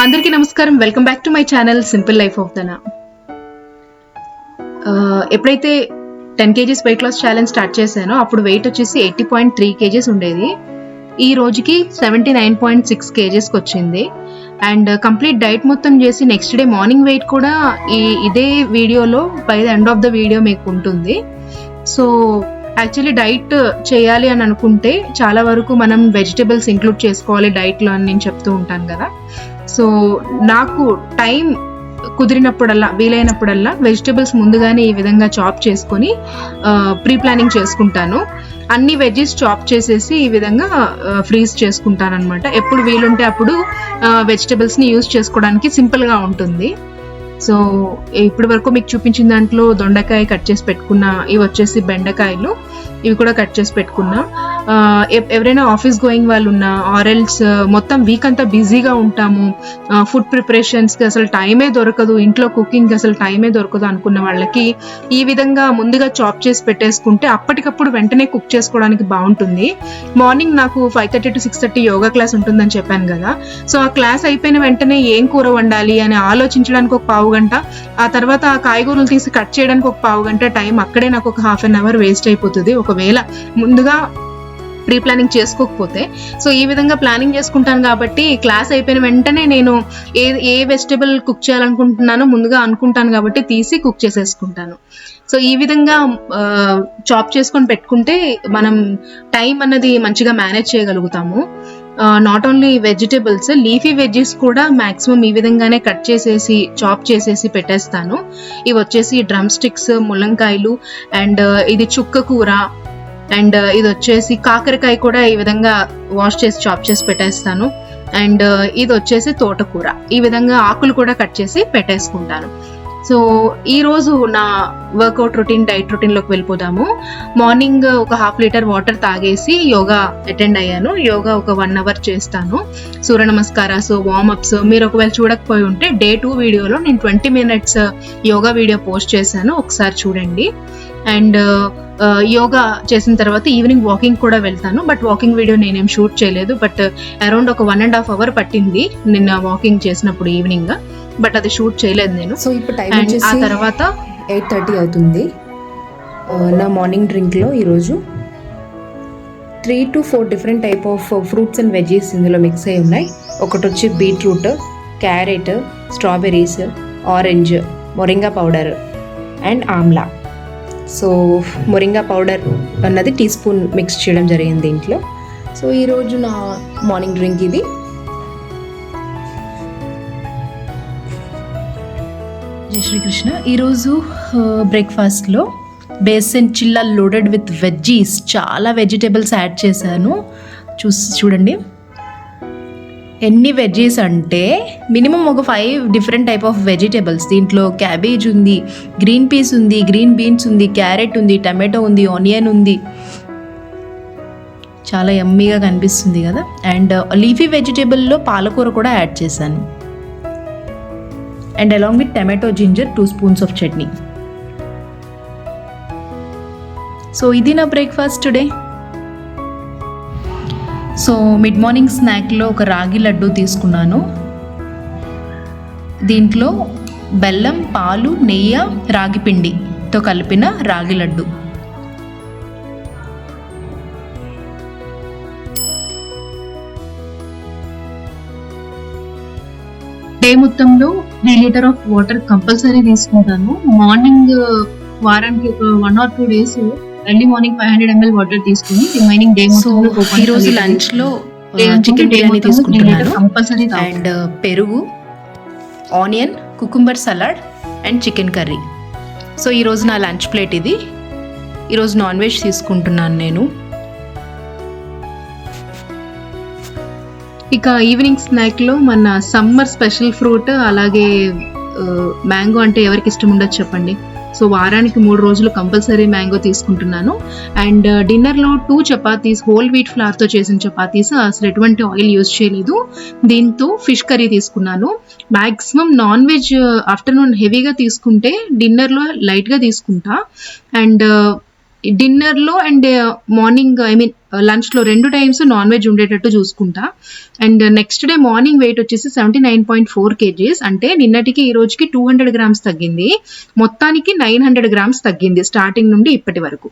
అందరికీ నమస్కారం. Welcome back to my channel simple life of Dhana. ఎప్పుడైతే 10 kgs weight loss challenge start చేశానో అప్పుడు వెయిట్ వచ్చేసి 80.3 kgs ఉండేది. ఈ రోజుకి 79.6 kgsకి వచ్చింది. అండ్ కంప్లీట్ డైట్ మొత్తం చేసి నెక్స్ట్ డే మార్నింగ్ వెయిట్ కూడా ఇదే వీడియోలో by the end of the video మీకు ఉంటుంది. సో యాక్చువల్లీ డైట్ చేయాలి అని అనుకుంటే చాలా వరకు మనం వెజిటబుల్స్ ఇంక్లూడ్ చేసుకోవాలి డైట్లో అని నేను చెప్తూ ఉంటాను కదా. సో నాకు టైం కుదిరినప్పుడల్లా వీలైనప్పుడల్లా వెజిటబుల్స్ ముందుగానే ఈ విధంగా చాప్ చేసుకొని ప్రీ ప్లానింగ్ చేసుకుంటాను. అన్ని వెజ్జెస్ చాప్ చేసేసి ఈ విధంగా ఫ్రీజ్ చేసుకుంటాను అనమాట. ఎప్పుడు వీలుంటే అప్పుడు వెజిటబుల్స్ని యూజ్ చేసుకోవడానికి సింపుల్గా ఉంటుంది. సో ఇప్పటి వరకు మీకు చూపించిన దాంట్లో దొండకాయ కట్ చేసి పెట్టుకున్న, ఇవి వచ్చేసి బెండకాయలు, ఇవి కూడా కట్ చేసి పెట్టుకున్నా. ఎవరైనా ఆఫీస్ గోయింగ్ వాళ్ళు ఉన్నా ఆరెల్స్ మొత్తం వీక్ అంతా బిజీగా ఉంటాము, ఫుడ్ ప్రిపరేషన్స్కి అసలు టైమే దొరకదు, ఇంట్లో కుకింగ్కి అసలు టైమే దొరకదు అనుకున్న వాళ్ళకి ఈ విధంగా ముందుగా చాప్ చేసి పెట్టేసుకుంటే అప్పటికప్పుడు వెంటనే కుక్ చేసుకోవడానికి బాగుంటుంది. మార్నింగ్ నాకు 5:30 to 6:30 యోగా క్లాస్ ఉంటుందని చెప్పాను కదా. సో ఆ క్లాస్ అయిపోయిన వెంటనే ఏం కూర వండాలి అని ఆలోచించడానికి ఒక పావు గంట, ఆ తర్వాత ఆ కాయగూరలు తీసి కట్ చేయడానికి ఒక పావు గంట టైం అక్కడే నాకు ఒక ½ an hour వేస్ట్ అయిపోతుంది ఒకవేళ ముందుగా ప్రీ ప్లానింగ్ చేసుకోకపోతే. సో ఈ విధంగా ప్లానింగ్ చేసుకుంటాను కాబట్టి క్లాస్ అయిపోయిన వెంటనే నేను ఏ వెజిటబుల్ కుక్ చేయాలనుకుంటున్నానో ముందుగా అనుకుంటాను కాబట్టి తీసి కుక్ చేసేసుకుంటాను. సో ఈ విధంగా చాప్ చేసుకొని పెట్టుకుంటే మనం టైం అన్నది మంచిగా మేనేజ్ చేయగలుగుతాము. Not only vegetables, leafy veggies కూడా మ్యాక్సిమం ఈ విధంగానే కట్ చేసేసి చాప్ చేసేసి పెట్టేస్తాను. ఇవి వచ్చేసి డ్రమ్ స్టిక్స్, ముల్లంకాయలు, అండ్ ఇది చుక్క కూర, అండ్ ఇది వచ్చేసి కాకరకాయ కూడా ఈ విధంగా వాష్ చేసి చాప్ చేసి పెట్టేస్తాను. అండ్ ఇది వచ్చేసి తోటకూర, ఈ విధంగా ఆకులు కూడా కట్ చేసి పెట్టేసుకుంటాను. సో ఈరోజు నా వర్కౌట్ రొటీన్, డైట్ రొటీన్లోకి వెళ్ళిపోదాము. మార్నింగ్ ఒక ½ లీటర్ వాటర్ తాగేసి యోగా అటెండ్ అయ్యాను. యోగా ఒక 1 hour చేస్తాను. సూర్య నమస్కారాస్, వార్మప్స్. మీరు ఒకవేళ చూడకపోయి ఉంటే Day 2 వీడియోలో నేను 20 minutes యోగా వీడియో పోస్ట్ చేశాను, ఒకసారి చూడండి. అండ్ యోగా చేసిన తర్వాత ఈవినింగ్ వాకింగ్ కూడా వెళ్తాను. బట్ వాకింగ్ వీడియో నేనేం షూట్ చేయలేదు. బట్ అరౌండ్ ఒక 1.5 hour పట్టింది నిన్న వాకింగ్ చేసినప్పుడు ఈవినింగ్, బట్ అది షూట్ చేయలేదు నేను. సో ఇప్పుడు టైం వచ్చేసి ఆ తర్వాత 8:30 అవుతుంది. నా మార్నింగ్ డ్రింక్లో ఈరోజు 3 to 4 different type of fruits and veggies ఇందులో మిక్స్ అయి ఉన్నాయి. ఒకటి వచ్చి beetroot, carrot, strawberries, orange, moringa powder and amla. So moringa powder అన్నది టీ స్పూన్ మిక్స్ చేయడం జరిగింది దీంట్లో. సో ఈరోజు నా మార్నింగ్ డ్రింక్ ఇది. జై శ్రీకృష్ణ. ఈరోజు బ్రేక్ఫాస్ట్లో besan Chilla loaded with veggies, చాలా వెజిటేబుల్స్ యాడ్ చేశాను. చూడండి ఎన్ని వెజ్జీస్ అంటే మినిమం ఒక 5 డిఫరెంట్ టైప్ ఆఫ్ వెజిటేబుల్స్. దీంట్లో క్యాబేజ్ ఉంది, గ్రీన్ పీస్ ఉంది, గ్రీన్ బీన్స్ ఉంది, క్యారెట్ ఉంది, టమాటో ఉంది, ఆనియన్ ఉంది. చాలా యమ్మీగా కనిపిస్తుంది కదా. అండ్ లీఫీ వెజిటేబుల్లో పాలకూర కూడా యాడ్ చేశాను. And along with tomato, ginger, 2 spoons of chutney. So ఇది నా breakfast today. So mid morning స్నాక్లో ఒక రాగి లడ్డు తీసుకున్నాను. దీంట్లో బెల్లం, పాలు, నెయ్యి, రాగి పిండితో కలిపిన రాగి లడ్డు. డే మొత్తంలో 3 లీటర్ ఆఫ్ వాటర్ కంపల్సరీ తీసుకుంటాను. మార్నింగ్ వారానికి ఒక 1 or 2 days early morning 500 ml water తీసుకుని రిమైనింగ్ డే మొత్తంలో ఈరోజు లంచ్లో చికెన్ బిర్యానీ తీసుకుంటున్నాను. కంపల్సరీ. అండ్ పెరుగు, onion, cucumber salad and chicken curry. So ఈరోజు నా లంచ్ ప్లేట్ ఇది. ఈరోజు నాన్ వెజ్ తీసుకుంటున్నాను నేను. ఇక ఈవినింగ్ స్నాక్లో మన సమ్మర్ స్పెషల్ ఫ్రూట్, అలాగే మ్యాంగో అంటే ఎవరికి ఇష్టం ఉండదు చెప్పండి. సో వారానికి 3 రోజులు కంపల్సరీ మ్యాంగో తీసుకుంటున్నాను. అండ్ డిన్నర్లో 2 చపాతీస్, హోల్ వీట్ ఫ్లవర్తో చేసిన చపాతీస్, అసలు ఎటువంటి ఆయిల్ యూజ్ చేయలేదు. దీంతో ఫిష్ కర్రీ తీసుకున్నాను. మ్యాక్సిమం నాన్ వెజ్ ఆఫ్టర్నూన్ హెవీగా తీసుకుంటే డిన్నర్లో లైట్గా తీసుకుంటా. అండ్ డిన్నర్లో అండ్ మార్నింగ్ లంచ్లో 2 టైమ్స్ నాన్ వెజ్ ఉండేటట్టు చూసుకుంటా. And next day morning weight వచ్చేసి 79.4 kgs, అంటే నిన్నటికి ఈ రోజుకి 200 grams తగ్గింది. మొత్తానికి 900 grams తగ్గింది స్టార్టింగ్ నుండి ఇప్పటి వరకు.